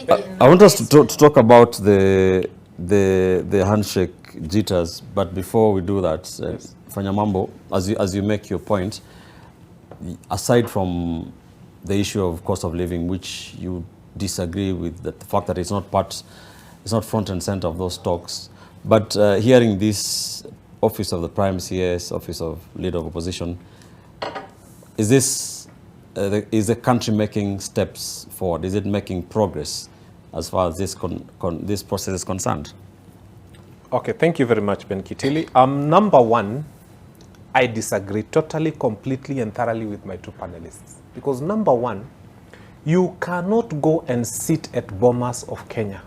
I want us to talk about the handshake jitters, but before we do that, Fanya Mambo, as you make your point, aside from the issue of cost of living, which you disagree with the fact that it's not front and center of those talks, but hearing this Office of the Prime CS, Office of Leader of Opposition, is the country making steps forward? Is it making progress as far as this process is concerned? Okay, thank you very much, Ben Kitili. Number one, I disagree totally, completely, and thoroughly with my two panelists. Because number one, you cannot go and sit at Bomas of Kenya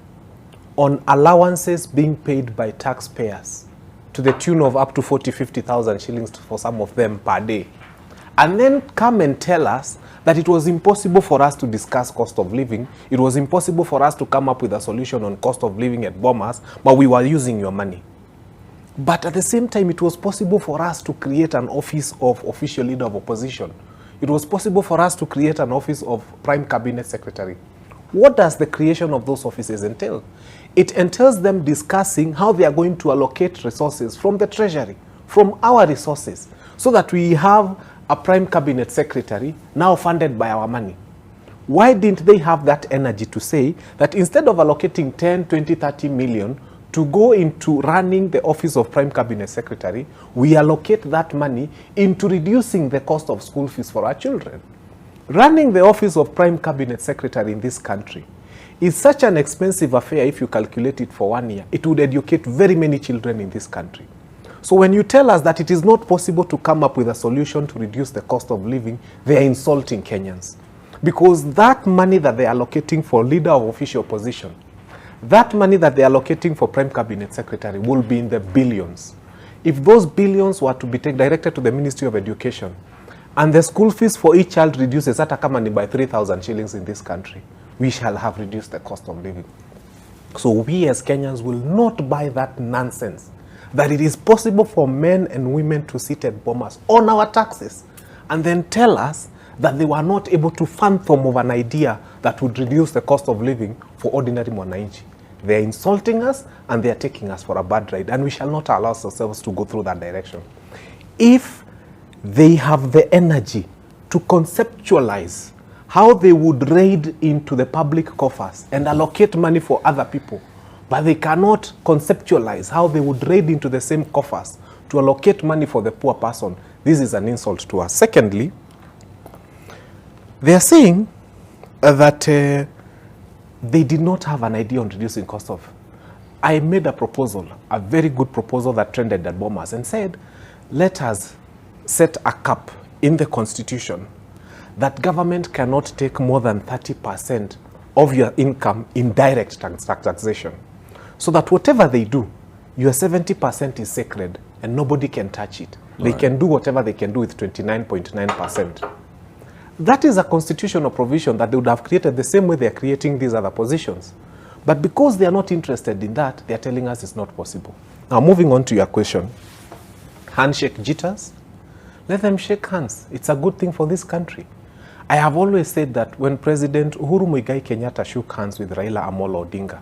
on allowances being paid by taxpayers to the tune of up to 50,000 shillings for some of them per day, and then come and tell us that it was impossible for us to discuss cost of living, it was impossible for us to come up with a solution on cost of living at Bomas, but we were using your money. But at the same time, it was possible for us to create an office of official leader of opposition. It was possible for us to create an office of prime cabinet secretary. What does the creation of those offices entail? It entails them discussing how they are going to allocate resources from the treasury, from our resources, so that we have a prime cabinet secretary now funded by our money. Why didn't they have that energy to say that instead of allocating 10, 20, 30 million to go into running the office of prime cabinet secretary, we allocate that money into reducing the cost of school fees for our children? Running the office of prime cabinet secretary in this country is such an expensive affair. If you calculate it for 1 year, it would educate very many children in this country. So when you tell us that it is not possible to come up with a solution to reduce the cost of living, they are insulting Kenyans. Because that money that they are allocating for leader of official opposition, that money that they are allocating for prime cabinet secretary will be in the billions. If those billions were to be directed to the Ministry of Education, and the school fees for each child reduces hata kama ni by 3,000 shillings in this country, we shall have reduced the cost of living. So we as Kenyans will not buy that nonsense that it is possible for men and women to sit at Bomas on our taxes and then tell us that they were not able to fathom of an idea that would reduce the cost of living for ordinary mwananchi. They are insulting us and they are taking us for a bad ride, and we shall not allow ourselves to go through that direction. If they have the energy to conceptualize how they would raid into the public coffers and allocate money for other people, but they cannot conceptualize how they would raid into the same coffers to allocate money for the poor person, this is an insult to us. Secondly, they are saying that they did not have an idea on reducing cost of. I made a proposal, a very good proposal that trended at Bomas, and said, let us set a cap in the constitution that government cannot take more than 30% of your income in direct taxation. So that whatever they do, your 70% is sacred and nobody can touch it. They can do whatever they can do with 29.9%. That is a constitutional provision that they would have created the same way they are creating these other positions. But because they are not interested in that, they are telling us it's not possible. Now, moving on to your question. Handshake jitters? Let them shake hands. It's a good thing for this country. I have always said that when President Uhuru Muigai Kenyatta shook hands with Raila Amolo Odinga,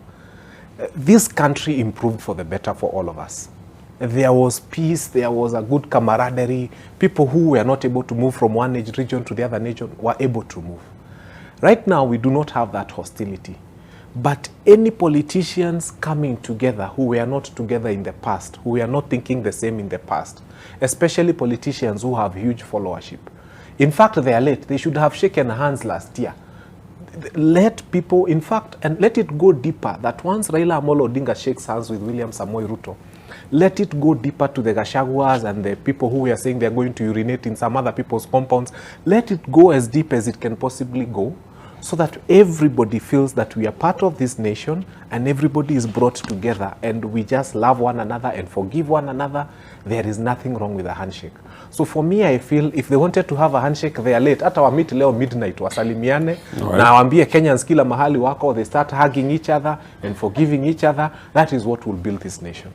this country improved for the better for all of us. There was peace, there was a good camaraderie. People who were not able to move from one region to the other region were able to move. Right now, we do not have that hostility. But any politicians coming together who were not together in the past, who were not thinking the same in the past, especially politicians who have huge followership. In fact, they are late. They should have shaken hands last year. Let people, in fact, and let it go deeper, that once Raila Amolo Odinga shakes hands with William Samoei Ruto, let it go deeper to the Gashaguas and the people who were saying they're going to urinate in some other people's compounds. Let it go as deep as it can possibly go, so that everybody feels that we are part of this nation and everybody is brought together and we just love one another and forgive one another. There is nothing wrong with a handshake. So for me, I feel if they wanted to have a handshake, they are late. Hata wa meet leo midnight, wasalimiane, na waambie Kenyans kila mahali wako, they start hugging each other and forgiving each other. That is what will build this nation.